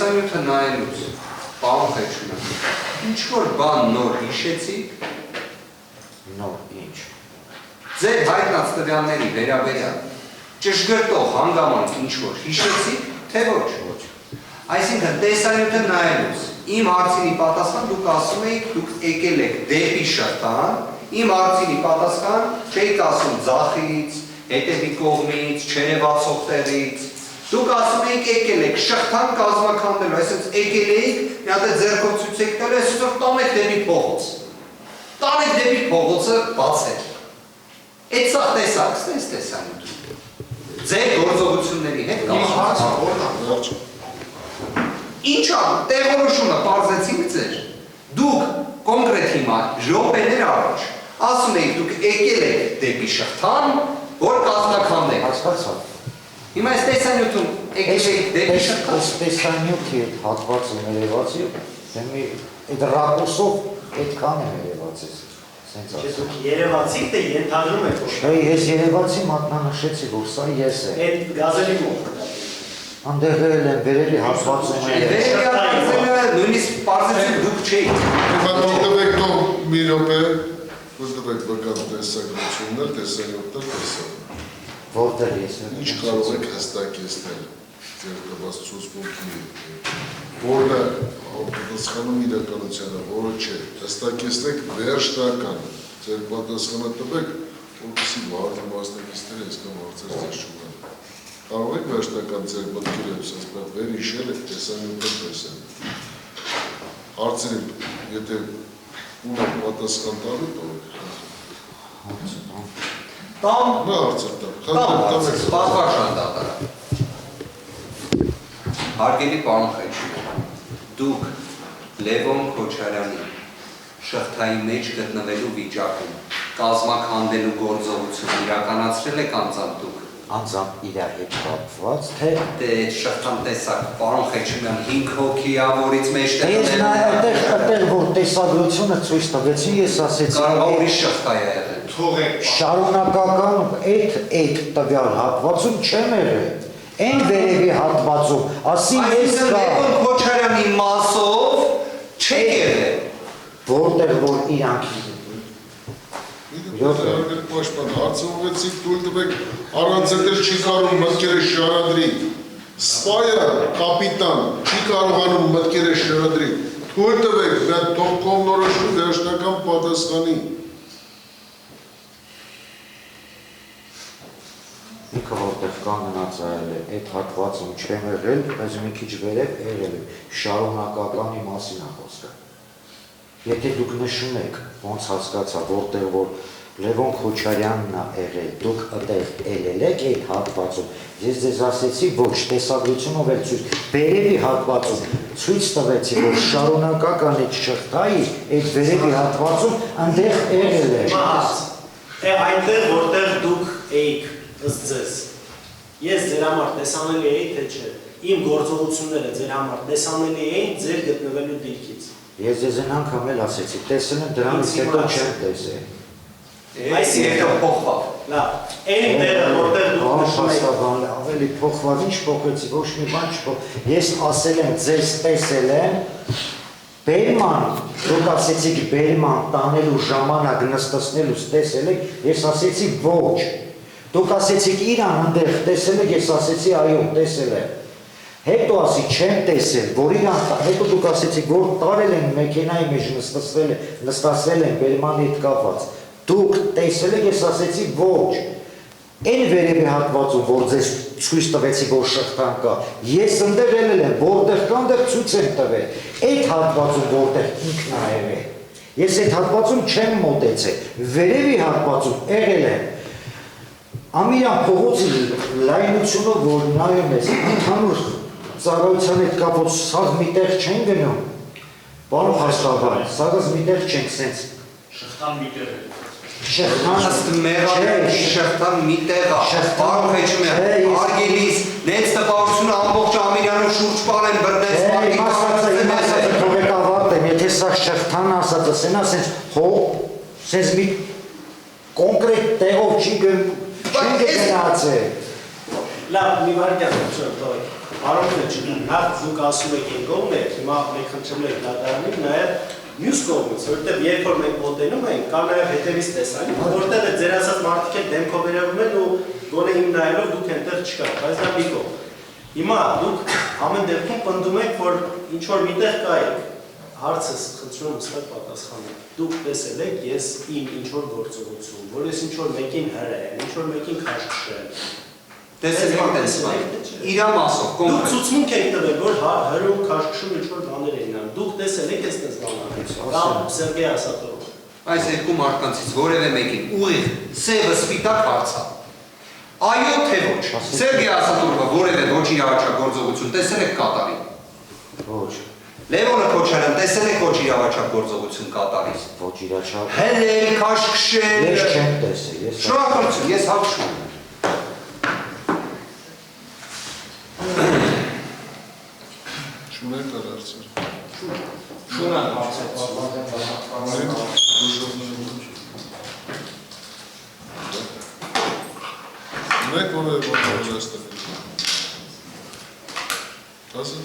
տեսանյութը նայելուց, պարոն Խեչումյան, ինչ-որ բան նոր հիշեցիք։ Նոր ինչ։ Ձեր հայտնած տվյալների վերաբերյալ ճշգրտող հանգամանք ինչ-որ հիշեցիք, թե ոչ։ Այսինքն տեսանյութը նայելուց, իմ հարցինի պատասխան դուք ասում եք, դուք եկել եք դեպի Շղթան, իմ հարցինի պատասխան չեք ասում ձախից, հետևի կողմից, չերևացող տեղից, դուք ասում եք եկել եք Շղթան կազմաքանդելու, այսինքն եկել եք, մի հատ ձեռքով ցույց եք տալու, այսինքն տանեք դեպի փողոց։ Տանեք դեպի փողոցը բացեք։ Այդ սա տեսակցն է տեսանյութը։ Ձեր գործողությունների հետ կապված։ Ինչա, տեղորոշումը պարզեցինք ձեր։ Դուք կոնկրետ հիմա րոպեներ առաջ ասում եք դուք եկել եք դեպի Շղթան, որ կազմաքանդեք։ Հասկացա։ Հիմա այս տեսանյութում եկել եք դեպի Շղթան։ Այս տեսանյութի հետ հատվածը ներևացի, դեմի այդ ռակուրսով այդքան է ներևացես։ Դուք երևացիք, թե ենթադրում եք որ։ Ես երևացի մատնանշեցի, որ սա ես եմ։ Այդ գազելի մոտ։ Անդեղել եմ, վերերի հատվածում եմ։ Վերերի հատվածումը նույնիսկ պարզեցիք դուք չէիք։ Հիմա տվեք տող մի րոպե, տվեք բկան տեսակություններ, տեսանյութներ, Որտեղ ես եմ։ Ինչ կարող եք հստակեցնել ձեր տված ցուցմունքի, որը պատասխանում իրականությանը, որը չէ, հստակեցնեք վերջնական, ձեր պատասխանը տվեք, որպեսզի մասնակիցները այսքան հարցեր ձեզ չունեն։ Կարող եք վերջնական ձեր մտքերը վերհիշել եք տեսանյութեր տեսան։ Հարցերը, եթե ունեք պատասխան տալու, տվեք։ Տամ, Նա հարցեր տամ։ պատվարժան դատարան։ Հարգելի պարոն Խեչումյան, դուք Լևոն Քոչարյանի Շղթայի մեջ գտնվելու վիճակում կազմաքանդելու գործողություն իրականացրել եք անձամբ դուք։ Անձամբ իր հետ կապված, թե Շղթան տեսակ, պարոն Խեչումյան 5 հոգի-ա, որից մեջտեղ Ես այդտեղ որ տեսագրությունը ցույց տվեցի, ես ասեցի կարող ուրիշ Շղթա է եղել։ Շարունակական այդ տվյալ հատվածում չեմ եղել։ Այն վերևի հատվածում, ասի ես կա։ Լևոն Քոչարյանի մասով չեք եղել։ Որտեղ որ իրանք Պաշտպան, հարցը ուղեցիք թույլ տվեք, առանց այդտեղ չի կարող մտքերը շարադրի։ Սպայը, կապիտան, չի կարողանում մտքերը շարադրի։ Թույլ տվեք, թող կողմնորոշում վերջնական պատասխանի։ ինքը որտեղ կանգնած եղել է, այդ հատվածում չեմ եղել, բայց մի քիչ վերև եղել է, շարունակականի մասին է խոսքը։ Եթե դուք նշում եք, ոնց հասկացա, որտեղ որ Լևոն Քոչարյանն է եղել, դուք այդտեղ ելել եք այդ հատվածում, ես ձեզ ասեցի, ոչ, տեսագրությունով էլ ցույց, վերևի հատվածում ցույց տվեցի, որ շարունակական այդ Շղթայի, այդ վերևի հատվածում այնտեղ եղել է։ Թե այնտեղ որտեղ դուք էիք ըստ ձեզ, ես ձեր համար տեսանելի էի, թե չէ, իմ գործողությունները ձեր համար տեսանելի էին ձեր գտնվելու դիրքից։ Ես ձեզ են անգամ էլ ասեցի, տեսել եմ դրանից հետո չեմ տեսել։ Այսինքն փոխվավ։ Լավ, այն տեղը որտեղ դուք նշում եք, ավելի փոխված, ինչ փոխեցի, ոչ մի բան չփոխ։ Ես ասել եմ, ձեզ տեսել եմ, Բերման, դուք ասեցիք Բերման տանելու ժամանակ նստեցնելուց տեսել եք, ես ասեցի ոչ։ Դուք ասեցիք իրան ընդեղ տեսել եք, ես ասեցի այո, տեսել եմ։ Հետո ասի չեմ տեսել, որ իրան, հետո դուք ասեցիք, որ տարել են մեքենայի մեջ նստացվել են Բերմանի հետ կապված։ Դուք տեսել եք, ես ասեցի ոչ։ Այն վերևի հատվածում, որ ձեզ ցույց տվեցի, որ Շղթան կա, ես ընդեղ ելել եմ, որտեղ կա, ընդեղ ցույց եմ տվել։ Այդ հատվածում, որտեղ ինքն է եղել։ Ես այդ հատվածում չեմ մոտեցել, վերևի հատվածում եղել եմ։ Ամիրան փողոցի լայնությունով, որ նայում ես, ընդհանուր ծառայության հետ կապված սաղ մի տեղ չեն գնում։ Պարոն Փաստաբան, սաղս մի տեղ չենք սենց։ Շղթան մի տեղ է։ Շղթան մի տեղ է, պարոն Խեչումյան, արգելիս, նենց տպավորությունը ամբողջ Ամիրյանը շուրջ պարեն բրնեց թողեք ավարտեմ, եթե սա Շղթան ասածը սենա սենց հող, սենց մի կոնկրետ տեղով չի գնացել։ լավ, մի վարկյան, Բարոյն չկա, նախ դուք ասում եք այն կողմն եք, հիմա մենք խնդրում ենք դատարանին նաև մյուս կողմից, որովհետև երբ որ մենք մոտենում ենք, կա նաև հետևից տեսանյութ, որտեղ է ձեր ասած մարդիկ էլ դեմքով վերաբերում են ու գոնե իմ նայելով դուք այնտեղ չկաք, բայց դա մի կողմ։ Հիմա դուք ամեն դեպքում պնդում եք, որ ինչ որ միտեղ կա եք, հարցս խնդրում հստակ պատասխանեք։ Դուք տեսել եք ես իմ ինչ որ գործողություն, որ ես ինչ որ մեկին հրեմ, ինչ որ մեկին քաշքշեմ։ Տեսել եք, իրա մասով, Դուք կոնկրետ։ ցուցմունք եք տվել, որ հրում քաշքշում ինչ որ բաներ էին անում։ Դուք տեսել եք այս բաները։ Կամ Սերգեյ Ասատորով։ Այս երկու մարդկանցից որևէ մեկին ուղիղ սևը սպիտակ հարցա։ Այո թե ոչ։ Սերգեյ Ասատորովը որևէ ոչ իրավաչագործողություն տեսել եք կատարի։ Ոչ, Լևոնը Քոչարյան տեսել եք ոչ իրավաչագործողություն կատարի։ ոչ իրաչափ։ Հելել, քաշքշել։ Ես չեմ տեսել, ես Շնորհակալություն, ես հաղթում եմ։ Չունեք արարցեր։ Շունան հարցեր։ Ունեք որևէ բան հաստատել։ Ասա։